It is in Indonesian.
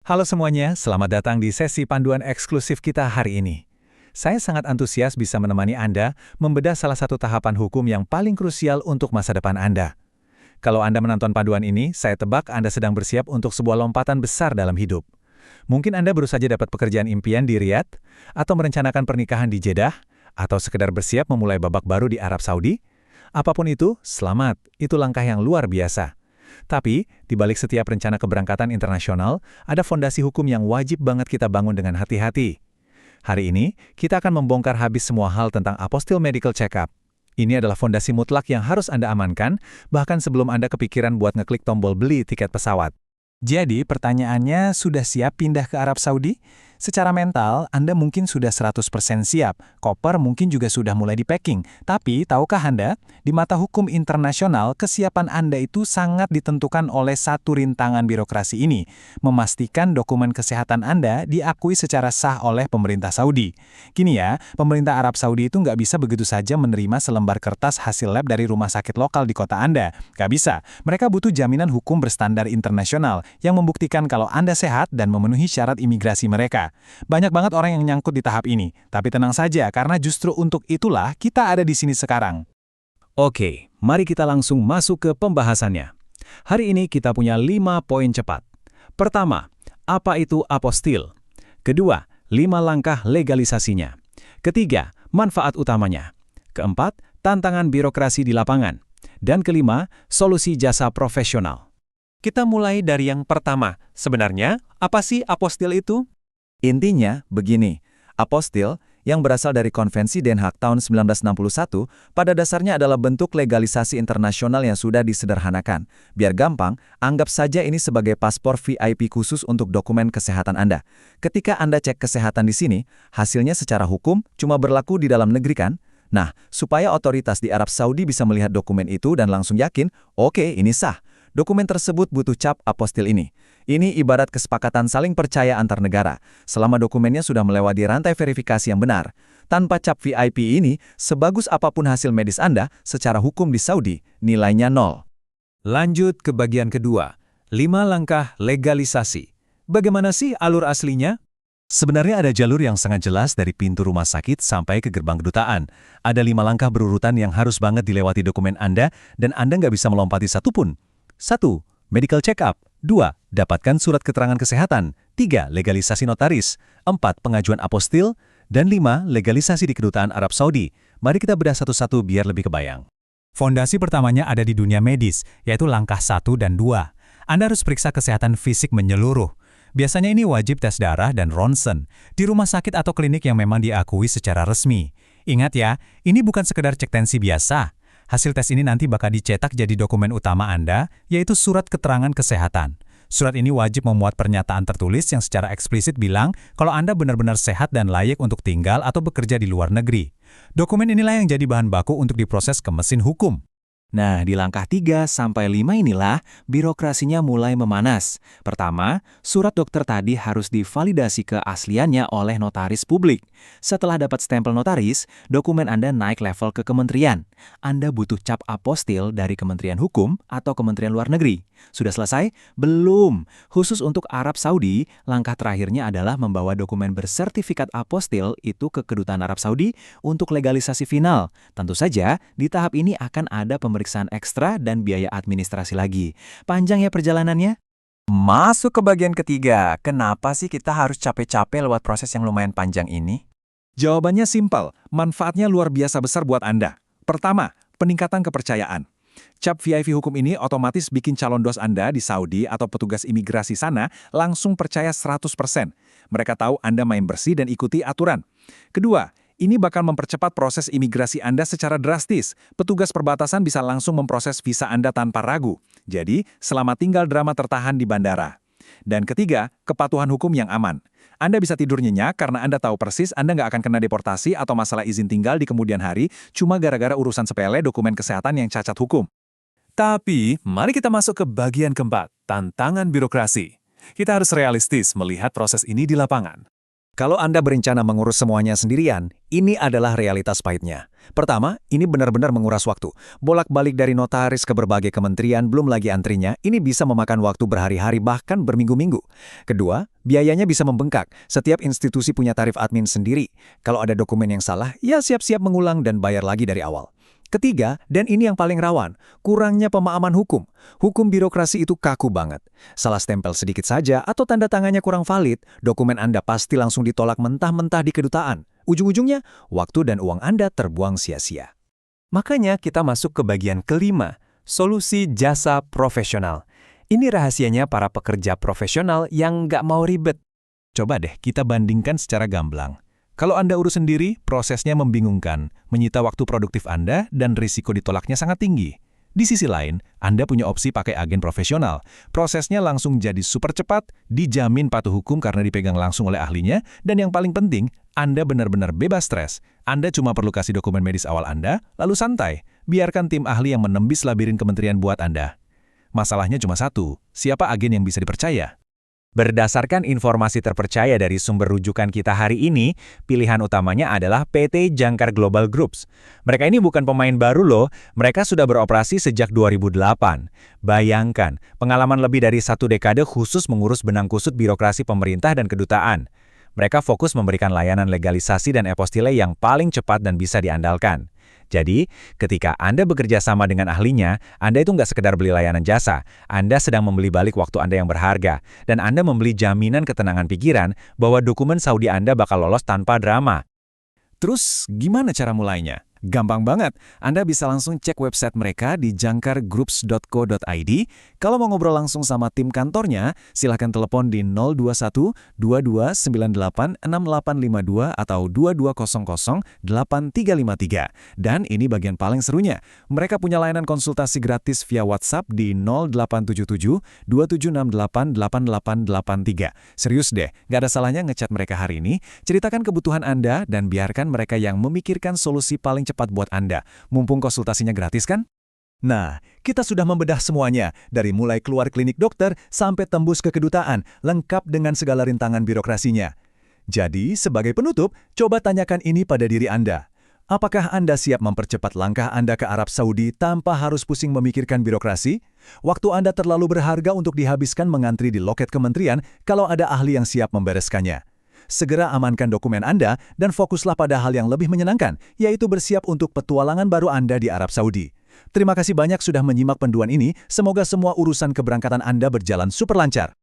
Halo semuanya, selamat datang di sesi panduan eksklusif kita hari ini. Saya sangat antusias bisa menemani Anda membedah salah satu tahapan hukum yang paling krusial untuk masa depan Anda. Kalau Anda menonton panduan ini, saya tebak Anda sedang bersiap untuk sebuah lompatan besar dalam hidup. Mungkin Anda baru saja dapat pekerjaan impian di Riyadh, atau merencanakan pernikahan di Jeddah, atau sekedar bersiap memulai babak baru di Arab Saudi. Apapun itu, selamat, itu langkah yang luar biasa. Tapi, di balik setiap rencana keberangkatan internasional, ada fondasi hukum yang wajib banget kita bangun dengan hati-hati. Hari ini, kita akan membongkar habis semua hal tentang Apostille Medical Check-up. Ini adalah fondasi mutlak yang harus Anda amankan, bahkan sebelum Anda kepikiran buat ngeklik tombol beli tiket pesawat. Jadi, pertanyaannya, sudah siap pindah ke Arab Saudi? Secara mental, Anda mungkin sudah 100% siap. Koper mungkin juga sudah mulai di-packing. Tapi, tahukah Anda, di mata hukum internasional, kesiapan Anda itu sangat ditentukan oleh satu rintangan birokrasi ini, memastikan dokumen kesehatan Anda diakui secara sah oleh pemerintah Saudi. Gini ya, pemerintah Arab Saudi itu nggak bisa begitu saja menerima selembar kertas hasil lab dari rumah sakit lokal di kota Anda. Nggak bisa. Mereka butuh jaminan hukum berstandar internasional yang membuktikan kalau Anda sehat dan memenuhi syarat imigrasi mereka. Banyak banget orang yang nyangkut di tahap ini, tapi tenang saja karena justru untuk itulah kita ada di sini sekarang. Oke, mari kita langsung masuk ke pembahasannya. Hari ini kita punya 5 poin cepat. Pertama, apa itu apostille? Kedua, 5 langkah legalisasinya. Ketiga, manfaat utamanya. Keempat, tantangan birokrasi di lapangan. Dan kelima, solusi jasa profesional. Kita mulai dari yang pertama. Sebenarnya, apa sih apostille itu? Intinya, begini, apostille, yang berasal dari Konvensi Den Haag tahun 1961, pada dasarnya adalah bentuk legalisasi internasional yang sudah disederhanakan. Biar gampang, anggap saja ini sebagai paspor VIP khusus untuk dokumen kesehatan Anda. Ketika Anda cek kesehatan di sini, hasilnya secara hukum cuma berlaku di dalam negeri kan? Nah, supaya otoritas di Arab Saudi bisa melihat dokumen itu dan langsung yakin, oke, ini sah. Dokumen tersebut butuh cap apostille ini. Ini ibarat kesepakatan saling percaya antar negara, selama dokumennya sudah melewati rantai verifikasi yang benar. Tanpa cap VIP ini, sebagus apapun hasil medis Anda, secara hukum di Saudi, nilainya 0. Lanjut ke bagian kedua, 5 langkah legalisasi. Bagaimana sih alur aslinya? Sebenarnya ada jalur yang sangat jelas dari pintu rumah sakit sampai ke gerbang kedutaan. Ada 5 langkah berurutan yang harus banget dilewati dokumen Anda, dan Anda nggak bisa melompati satupun. 1. Medical check-up. 2. Dapatkan surat keterangan kesehatan. 3. Legalisasi notaris. 4. Pengajuan apostille. Dan 5. Legalisasi di Kedutaan Arab Saudi. Mari kita bedah satu-satu biar lebih kebayang. Fondasi pertamanya ada di dunia medis, yaitu langkah 1 dan 2. Anda harus periksa kesehatan fisik menyeluruh. Biasanya ini wajib tes darah dan ronsen, di rumah sakit atau klinik yang memang diakui secara resmi. Ingat ya, ini bukan sekedar cek tensi biasa. Hasil tes ini nanti bakal dicetak jadi dokumen utama Anda, yaitu surat keterangan kesehatan. Surat ini wajib memuat pernyataan tertulis yang secara eksplisit bilang kalau Anda benar-benar sehat dan layak untuk tinggal atau bekerja di luar negeri. Dokumen inilah yang jadi bahan baku untuk diproses ke mesin hukum. Nah, di langkah 3 sampai 5 inilah birokrasinya mulai memanas. Pertama, surat dokter tadi harus divalidasi keasliannya oleh notaris publik. Setelah dapat stempel notaris, dokumen Anda naik level ke kementerian. Anda butuh cap apostille dari Kementerian Hukum atau Kementerian Luar Negeri. Sudah selesai? Belum. Khusus untuk Arab Saudi, langkah terakhirnya adalah membawa dokumen bersertifikat apostille itu ke Kedutaan Arab Saudi untuk legalisasi final. Tentu saja, di tahap ini akan ada pemeriksaan ekstra dan biaya administrasi lagi. Panjang ya perjalanannya? Masuk ke bagian ketiga, kenapa sih kita harus capek-capek lewat proses yang lumayan panjang ini? Jawabannya simpel, manfaatnya luar biasa besar buat Anda. Pertama, peningkatan kepercayaan. Cap VIP hukum ini otomatis bikin calon dos Anda di Saudi atau petugas imigrasi sana langsung percaya 100%. Mereka tahu Anda main bersih dan ikuti aturan. Kedua, ini bakal mempercepat proses imigrasi Anda secara drastis. Petugas perbatasan bisa langsung memproses visa Anda tanpa ragu. Jadi, selama tinggal drama tertahan di bandara. Dan ketiga, kepatuhan hukum yang aman. Anda bisa tidur nyenyak karena Anda tahu persis Anda nggak akan kena deportasi atau masalah izin tinggal di kemudian hari cuma gara-gara urusan sepele dokumen kesehatan yang cacat hukum. Tapi, mari kita masuk ke bagian keempat, tantangan birokrasi. Kita harus realistis melihat proses ini di lapangan. Kalau Anda berencana mengurus semuanya sendirian, ini adalah realitas pahitnya. Pertama, ini benar-benar menguras waktu. Bolak-balik dari notaris ke berbagai kementerian, belum lagi antrinya, ini bisa memakan waktu berhari-hari bahkan berminggu-minggu. Kedua, biayanya bisa membengkak. Setiap institusi punya tarif admin sendiri. Kalau ada dokumen yang salah, ya siap-siap mengulang dan bayar lagi dari awal. Ketiga, dan ini yang paling rawan, kurangnya pemahaman hukum. Hukum birokrasi itu kaku banget. Salah stempel sedikit saja atau tanda tangannya kurang valid, dokumen Anda pasti langsung ditolak mentah-mentah di kedutaan. Ujung-ujungnya, waktu dan uang Anda terbuang sia-sia. Makanya kita masuk ke bagian kelima, solusi jasa profesional. Ini rahasianya para pekerja profesional yang nggak mau ribet. Coba deh kita bandingkan secara gamblang. Kalau Anda urus sendiri, prosesnya membingungkan, menyita waktu produktif Anda, dan risiko ditolaknya sangat tinggi. Di sisi lain, Anda punya opsi pakai agen profesional. Prosesnya langsung jadi super cepat, dijamin patuh hukum karena dipegang langsung oleh ahlinya, dan yang paling penting, Anda benar-benar bebas stres. Anda cuma perlu kasih dokumen medis awal Anda, lalu santai. Biarkan tim ahli yang menembis labirin kementerian buat Anda. Masalahnya cuma satu, siapa agen yang bisa dipercaya? Berdasarkan informasi terpercaya dari sumber rujukan kita hari ini, pilihan utamanya adalah PT Jangkar Global Groups. Mereka ini bukan pemain baru loh, mereka sudah beroperasi sejak 2008. Bayangkan, pengalaman lebih dari 1 dekade khusus mengurus benang kusut birokrasi pemerintah dan kedutaan. Mereka fokus memberikan layanan legalisasi dan apostille yang paling cepat dan bisa diandalkan. Jadi, ketika Anda bekerja sama dengan ahlinya, Anda itu nggak sekedar beli layanan jasa, Anda sedang membeli balik waktu Anda yang berharga, dan Anda membeli jaminan ketenangan pikiran bahwa dokumen Saudi Anda bakal lolos tanpa drama. Terus, gimana cara mulainya? Gampang banget. Anda bisa langsung cek website mereka di jangkargroups.co.id. Kalau mau ngobrol langsung sama tim kantornya, silahkan telepon di 021 2298 6852 atau 2200 8353. Dan ini bagian paling serunya. Mereka punya layanan konsultasi gratis via WhatsApp di 0877 2768 8883. Serius deh, nggak ada salahnya ngechat mereka hari ini, ceritakan kebutuhan Anda dan biarkan mereka yang memikirkan solusi paling cepat buat Anda. Mumpung konsultasinya gratis kan? Nah, kita sudah membedah semuanya, dari mulai keluar klinik dokter sampai tembus ke kedutaan, lengkap dengan segala rintangan birokrasinya. Jadi, sebagai penutup, coba tanyakan ini pada diri Anda. Apakah Anda siap mempercepat langkah Anda ke Arab Saudi tanpa harus pusing memikirkan birokrasi? Waktu Anda terlalu berharga untuk dihabiskan mengantri di loket kementerian kalau ada ahli yang siap membereskannya. Segera amankan dokumen Anda dan fokuslah pada hal yang lebih menyenangkan, yaitu bersiap untuk petualangan baru Anda di Arab Saudi. Terima kasih banyak sudah menyimak panduan ini, semoga semua urusan keberangkatan Anda berjalan super lancar.